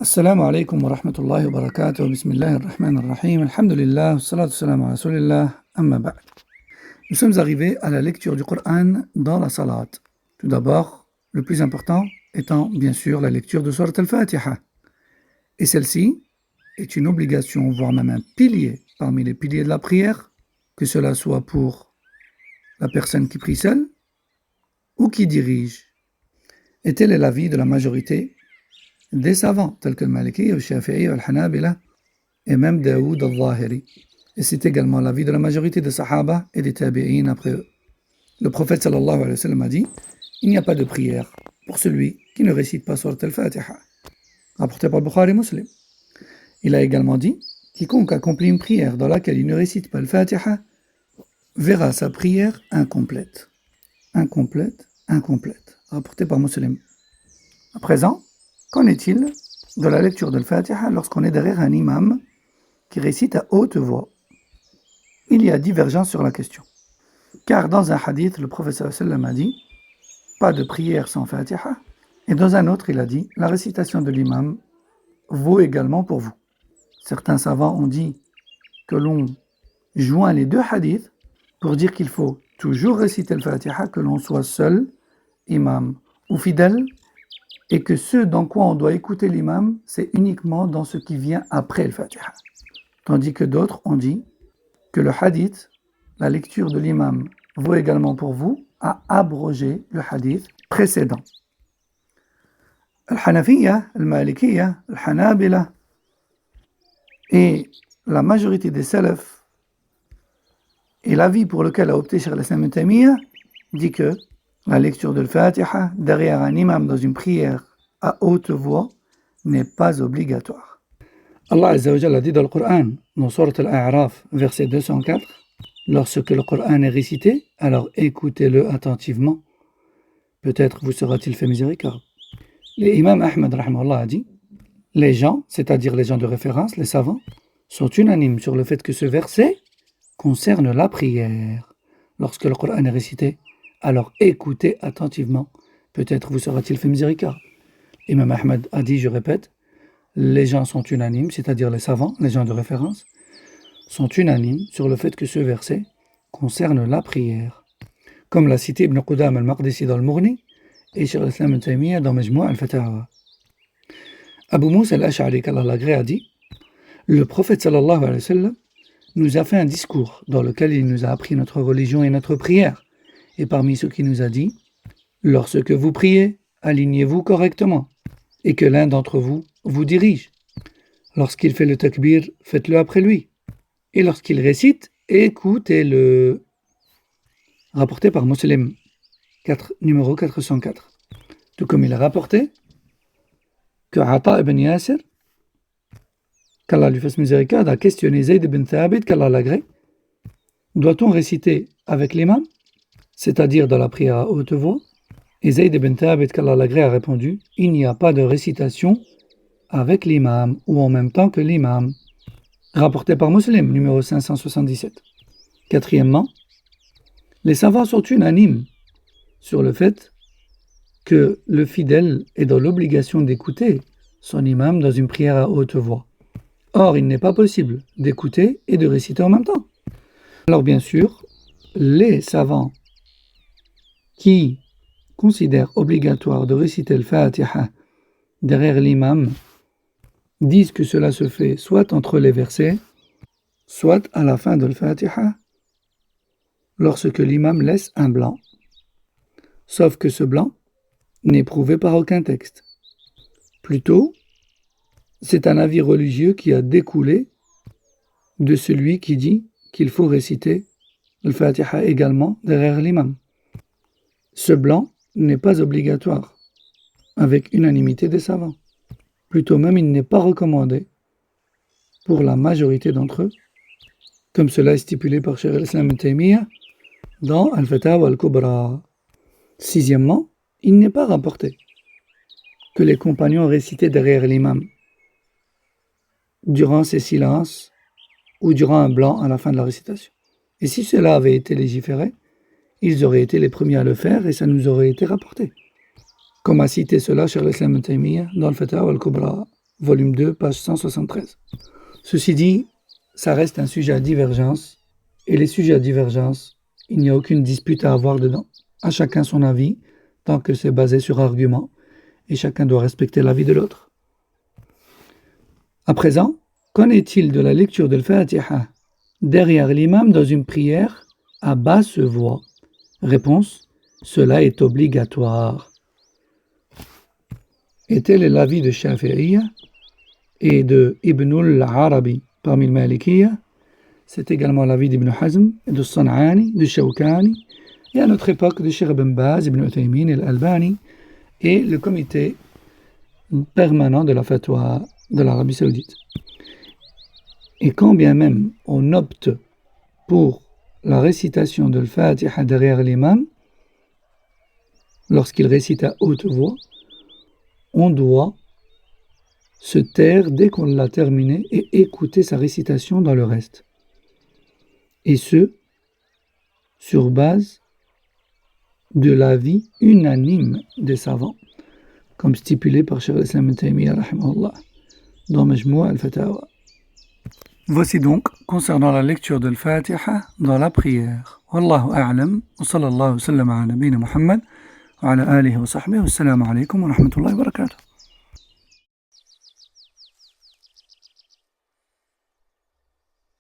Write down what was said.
السلام عليكم ورحمة الله وبركاته بسم الله الرحمن الرحيم الحمد لله والصلاة والسلام على رسول الله أما بعد. Nous sommes arrivés à la lecture du Coran dans la salat. Tout d'abord, le plus important étant bien sûr la lecture de Surat al-Fatiha. Et celle-ci est une obligation, voire même un pilier parmi les piliers de la prière, que cela soit pour la personne qui prie seule ou qui dirige. Et tel est l'avis de la majorité des savants, tels que le Maliki, le Shafi'i, le Hanabila, et même Daoud al-Zahiri. Et c'est également l'avis de la majorité des Sahaba et des Tabi'in après eux. Le prophète sallallahu alayhi wa sallam a dit « Il n'y a pas de prière pour celui qui ne récite pas Surat al-Fatiha » rapporté par Bukhari Muslim. Il a également dit « Quiconque accomplit une prière dans laquelle il ne récite pas le Fatiha verra sa prière incomplète. » Incomplète, rapporté par Muslim. À présent, qu'en est-il de la lecture de l'Fatiha lorsqu'on est derrière un imam qui récite à haute voix? Il y a divergence sur la question. Car dans un hadith, le prophète sallam a dit « Pas de prière sans Fatiha » et dans un autre, il a dit « La récitation de l'imam vaut également pour vous ». Certains savants ont dit que l'on joint les deux hadiths pour dire qu'il faut toujours réciter le Fatiha, que l'on soit seul, imam ou fidèle, et que ce dans quoi on doit écouter l'imam, c'est uniquement dans ce qui vient après le Fatiha. Tandis que d'autres ont dit que le hadith, la lecture de l'imam, vaut également pour vous, à abroger le hadith précédent. Al-Hanafiyya, Al-Malikiyya, Al-Hanabila et la majorité des salafs et l'avis pour lequel a opté Cheikh al-Islam Ibn Taymiyyah dit que la lecture de l'Fatiha derrière un imam dans une prière à haute voix n'est pas obligatoire. Allah Azza wa Jalla a dit dans le Coran, dans Surat Al-A'raf, verset 204, lorsque le Coran est récité, alors écoutez-le attentivement. Peut-être vous sera-t-il fait miséricorde. L'imam Ahmad rahimahullah a dit, les gens, c'est-à-dire les gens de référence, les savants, sont unanimes sur le fait que ce verset concerne la prière. Lorsque le Coran est récité, alors écoutez attentivement. Peut-être vous sera-t-il fait miséricorde. Imam Ahmad a dit, je répète, les gens sont unanimes, c'est-à-dire les savants, les gens de référence, sont unanimes sur le fait que ce verset concerne la prière. Comme l'a cité Ibn Qudam al-Maqdisi dans le Mourni et Cheikh al-Islam Ibn Taymiyyah dans Majmou' al-Fatawa. Abu Moussa al-Ash'ari, qu'Allah l'agrée, a dit, le prophète sallallahu alayhi wa sallam nous a fait un discours dans lequel il nous a appris notre religion et notre prière. Et parmi ce qu'il nous a dit, lorsque vous priez, alignez-vous correctement et que l'un d'entre vous vous dirige. Lorsqu'il fait le takbir, faites-le après lui. Et lorsqu'il récite, écoutez-le. Rapporté par Muslim, numéro 404. Tout comme il a rapporté que Ata ibn Yasir, qu'Allah lui fasse miséricorde, a questionné Zayd ibn Thabit, qu'Allah l'agrée, doit-on réciter avec l'imam, c'est-à-dire dans la prière à haute voix? Et Zayd ibn Thabit, qu'Allah l'agrée, a répondu, il n'y a pas de récitation avec l'imam ou en même temps que l'imam. Rapporté par Muslim, numéro 577. Quatrièmement, les savants sont unanimes sur le fait que le fidèle est dans l'obligation d'écouter son imam dans une prière à haute voix. Or, il n'est pas possible d'écouter et de réciter en même temps. Alors bien sûr, les savants qui considèrent obligatoire de réciter le Fatiha derrière l'imam disent que cela se fait soit entre les versets, soit à la fin de l'Fatiha, lorsque l'imam laisse un blanc. Sauf que ce blanc n'est prouvé par aucun texte. Plutôt, c'est un avis religieux qui a découlé de celui qui dit qu'il faut réciter le Fatiha également derrière l'imam. Ce blanc n'est pas obligatoire, avec unanimité des savants. Plutôt même, il n'est pas recommandé pour la majorité d'entre eux, comme cela est stipulé par Cheikh al-Islam Ibn Taymiyyah dans Al-Fatawa al-Kubra. Sixièmement, il n'est pas rapporté que les compagnons récitaient derrière l'imam durant ces silences ou durant un blanc à la fin de la récitation. Et si cela avait été légiféré, ils auraient été les premiers à le faire et ça nous aurait été rapporté. Comme a cité cela Cheikh al-Islam Ibn Taymiyyah dans Al-Fatawa al-Kubra. volume 2, page 173. Ceci dit, ça reste un sujet à divergence, et les sujets à divergence, il n'y a aucune dispute à avoir dedans. À chacun son avis, tant que c'est basé sur argument, et chacun doit respecter l'avis de l'autre. À présent, qu'en est-il de la lecture de l'Fatiha derrière l'imam dans une prière à basse voix? Réponse, cela est obligatoire. Et tel est l'avis de Shafi'iyya et de Ibn al-Arabi parmi le Malikiyya. C'est également l'avis d'Ibn Hazm, de San'ani, de Shawkani, et à notre époque de Sheikh Ibn Baz, Ibn Uthaymin et l'Albani, et le comité permanent de la fatwa de l'Arabie Saoudite. Et quand bien même on opte pour la récitation de l'Fatiha derrière l'imam, lorsqu'il récite à haute voix, on doit se taire dès qu'on l'a terminé et écouter sa récitation dans le reste. Et ce, sur base de l'avis unanime des savants, comme stipulé par Cheikh al-Islam Ibn Taymiyyah rahimahullah dans Majmou' al-Fatawa. Voici donc concernant la lecture de l'Fatiha dans la prière. Wallahu a'lam, wa sallallahu sallam ala nabina Muhammad wa ala alihi wa sahbihi, wa assalamu alaykum wa rahmatullahi wa barakatuh.